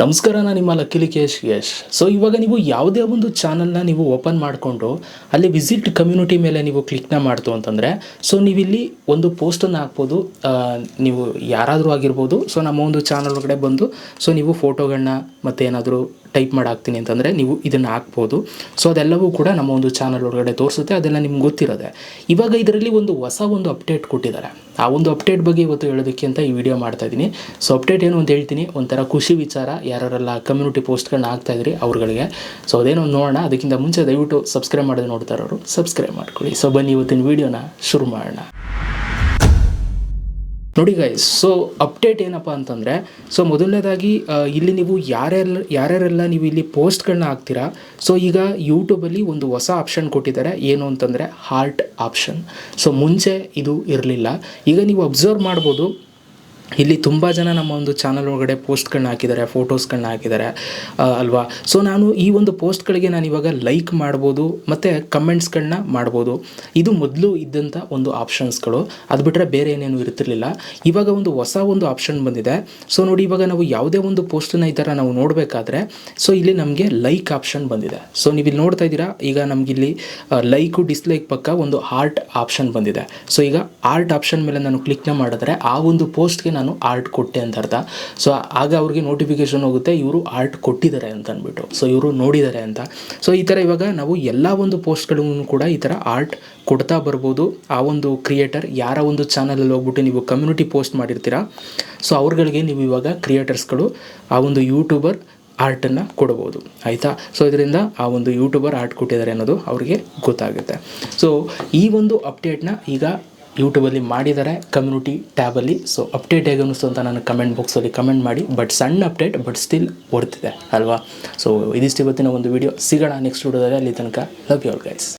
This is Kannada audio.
ನಮಸ್ಕಾರ, ನಾನು ನಿಮ್ಮ ಲಕ್ಕಿಲಿ ಯಶ್. ಸೊ ಇವಾಗ ನೀವು ಯಾವುದೇ ಒಂದು ಚಾನಲ್ನ ನೀವು ಓಪನ್ ಮಾಡಿಕೊಂಡು ಅಲ್ಲಿ ವಿಸಿಟ್ ಕಮ್ಯುನಿಟಿ ಮೇಲೆ ನೀವು ಕ್ಲಿಕ್ನ ಮಾಡ್ತು ಅಂತಂದರೆ ಸೊ ನೀವಿಲ್ಲಿ ಒಂದು ಪೋಸ್ಟನ್ನು ಹಾಕ್ಬೋದು. ನೀವು ಯಾರಾದರೂ ಆಗಿರ್ಬೋದು. ಸೊ ನಮ್ಮ ಒಂದು ಚಾನಲ್ ಒಳಗಡೆ ಬಂದು ಸೊ ನೀವು ಫೋಟೋಗಳನ್ನ ಮತ್ತು ಏನಾದರೂ ಟೈಪ್ ಮಾಡಿ ಹಾಕ್ತೀನಿ ಅಂತಂದರೆ ನೀವು ಇದನ್ನು ಹಾಕ್ಬೋದು. ಸೊ ಅದೆಲ್ಲವೂ ಕೂಡ ನಮ್ಮ ಒಂದು ಚಾನಲ್ ಒಳಗಡೆ ತೋರಿಸುತ್ತೆ. ಅದೆಲ್ಲ ನಿಮ್ಗೆ ಗೊತ್ತಿರೋದೆ. ಇವಾಗ ಇದರಲ್ಲಿ ಒಂದು ಅಪ್ಡೇಟ್ ಕೊಟ್ಟಿದ್ದಾರೆ. ಆ ಒಂದು ಅಪ್ಡೇಟ್ ಬಗ್ಗೆ ಇವತ್ತು ಹೇಳೋದಕ್ಕೆ ಅಂತ ಈ ವಿಡಿಯೋ ಮಾಡ್ತಾಯಿದ್ದೀನಿ. ಸೊ ಅಪ್ಡೇಟ್ ಏನು ಅಂತ ಹೇಳ್ತೀನಿ. ಒಂಥರ ಖುಷಿ ವಿಚಾರ. ಯಾರೆಲ್ಲ ಕಮ್ಯುನಿಟಿ ಪೋಸ್ಟ್ಗಳನ್ನ ಹಾಕ್ತಾಯಿದ್ರಿ ಅವ್ರುಗಳಿಗೆ. ಸೊ ಅದೇನೋ ನೋಡೋಣ. ಅದಕ್ಕಿಂತ ಮುಂಚೆ ದಯವಿಟ್ಟು ಸಬ್ಸ್ಕ್ರೈಬ್ ಮಾಡೋದು ನೋಡ್ತಾ ಇರೋರು ಸಬ್ಸ್ಕ್ರೈಬ್ ಮಾಡ್ಕೊಳ್ಳಿ. ಸೊ ಬನ್ನಿ ಇವತ್ತಿನ ವೀಡಿಯೋನ ಶುರು ಮಾಡೋಣ. ನೋಡಿ ಗೈಸ್, ಸೊ ಅಪ್ಡೇಟ್ ಏನಪ್ಪ ಅಂತಂದರೆ ಸೊ ಮೊದಲನೇದಾಗಿ ಇಲ್ಲಿ ನೀವು ಯಾರ್ಯಾರೆಲ್ಲ ನೀವು ಇಲ್ಲಿ ಪೋಸ್ಟ್ಗಳನ್ನ ಹಾಕ್ತೀರಾ. ಸೊ ಈಗ ಯೂಟ್ಯೂಬಲ್ಲಿ ಒಂದು ಹೊಸ ಆಪ್ಷನ್ ಕೊಟ್ಟಿದ್ದಾರೆ. ಏನು ಅಂತಂದರೆ ಹಾರ್ಟ್ ಆಪ್ಷನ್. ಸೊ ಮುಂಚೆ ಇದು ಇರಲಿಲ್ಲ. ಈಗ ನೀವು ಅಬ್ಸರ್ವ್ ಮಾಡ್ಬೋದು, ಇಲ್ಲಿ ತುಂಬ ಜನ ನಮ್ಮ ಒಂದು ಚಾನಲ್ ಒಳಗಡೆ ಪೋಸ್ಟ್ಗಳನ್ನ ಹಾಕಿದ್ದಾರೆ, ಫೋಟೋಸ್ಗಳನ್ನ ಹಾಕಿದ್ದಾರೆ ಅಲ್ವಾ. ಸೊ ನಾನು ಈ ಒಂದು ಪೋಸ್ಟ್ಗಳಿಗೆ ನಾನು ಇವಾಗ ಲೈಕ್ ಮಾಡ್ಬೋದು ಮತ್ತು ಕಮೆಂಟ್ಸ್ಗಳನ್ನ ಮಾಡ್ಬೋದು. ಇದು ಮೊದಲು ಇದ್ದಂಥ ಒಂದು ಆಪ್ಷನ್ಸ್ಗಳು. ಅದು ಬಿಟ್ಟರೆ ಬೇರೆ ಏನೇನು ಇರ್ತಿರ್ಲಿಲ್ಲ. ಇವಾಗ ಒಂದು ಹೊಸ ಆಪ್ಷನ್ ಬಂದಿದೆ. ಸೊ ನೋಡಿ, ಇವಾಗ ನಾವು ಯಾವುದೇ ಒಂದು ಪೋಸ್ಟನ್ನು ಈ ಥರ ನಾವು ನೋಡಬೇಕಾದ್ರೆ ಸೊ ಇಲ್ಲಿ ನಮಗೆ ಲೈಕ್ ಆಪ್ಷನ್ ಬಂದಿದೆ. ಸೊ ನೀವು ಇಲ್ಲಿ ನೋಡ್ತಾ ಇದ್ದೀರಾ. ಈಗ ನಮಗಿಲ್ಲಿ ಲೈಕು ಡಿಸ್ಲೈಕ್ ಪಕ್ಕ ಒಂದು ಹಾರ್ಟ್ ಆಪ್ಷನ್ ಬಂದಿದೆ. ಸೊ ಈಗ ಹಾರ್ಟ್ ಆಪ್ಷನ್ ಮೇಲೆ ನಾನು ಕ್ಲಿಕ್ನ ಮಾಡಿದ್ರೆ ಆ ಒಂದು ಪೋಸ್ಟ್ಗೆ ನಾನು ಆರ್ಟ್ ಕೊಟ್ಟೆ ಅಂತ ಅರ್ಥ. ಸೊ ಆಗ ಅವ್ರಿಗೆ ನೋಟಿಫಿಕೇಶನ್ ಹೋಗುತ್ತೆ, ಇವರು ಆರ್ಟ್ ಕೊಟ್ಟಿದ್ದಾರೆ ಅಂತ ಅಂದ್ಬಿಟ್ಟು. ಸೊ ಇವರು ನೋಡಿದ್ದಾರೆ ಅಂತ. ಸೊ ಈ ಥರ ಇವಾಗ ನಾವು ಎಲ್ಲ ಒಂದು ಪೋಸ್ಟ್ಗಳನ್ನು ಕೂಡ ಈ ಥರ ಆರ್ಟ್ ಕೊಡ್ತಾ ಬರ್ಬೋದು. ಆ ಒಂದು ಕ್ರಿಯೇಟರ್ ಯಾರ ಒಂದು ಚಾನಲಲ್ಲಿ ಹೋಗ್ಬಿಟ್ಟು ನೀವು ಕಮ್ಯುನಿಟಿ ಪೋಸ್ಟ್ ಮಾಡಿರ್ತೀರಾ, ಸೊ ಅವ್ರುಗಳಿಗೆ ನೀವು ಇವಾಗ ಕ್ರಿಯೇಟರ್ಸ್ಗಳು ಆ ಒಂದು ಯೂಟ್ಯೂಬರ್ ಆರ್ಟನ್ನು ಕೊಡ್ಬೋದು, ಆಯಿತಾ. ಸೊ ಇದರಿಂದ ಆ ಒಂದು ಯೂಟ್ಯೂಬರ್ ಆರ್ಟ್ ಕೊಟ್ಟಿದ್ದಾರೆ ಅನ್ನೋದು ಅವ್ರಿಗೆ ಗೊತ್ತಾಗುತ್ತೆ. ಸೊ ಈ ಒಂದು ಅಪ್ಡೇಟ್ನ ಈಗ ಯೂಟ್ಯೂಬಲ್ಲಿ ಮಾಡಿದ್ದಾರೆ ಕಮ್ಯುನಿಟಿ ಟ್ಯಾಬಲ್ಲಿ. ಸೊ ಅಪ್ಡೇಟ್ ಹೇಗೆ ಅನ್ನಿಸ್ತು ಅಂತ ನಾನು ಕಮೆಂಟ್ ಬಾಕ್ಸಲ್ಲಿ ಕಮೆಂಟ್ ಮಾಡಿ. ಬಟ್ ಸಣ್ಣ ಅಪ್ಡೇಟ್, ಬಟ್ ಸ್ಟಿಲ್ ವರ್ತಿದೆ ಅಲ್ವಾ. ಸೊ ಇದಿಷ್ಟು ಇವತ್ತಿನ ಒಂದು ವಿಡಿಯೋ. ಸಿಗೋಣ ನೆಕ್ಸ್ಟ್ ವಿಡಿಯೋದಲ್ಲಿ. ಅಲ್ಲಿ ತನಕ ಲವ್ ಯು ಆಲ್ ಗೈಸ್.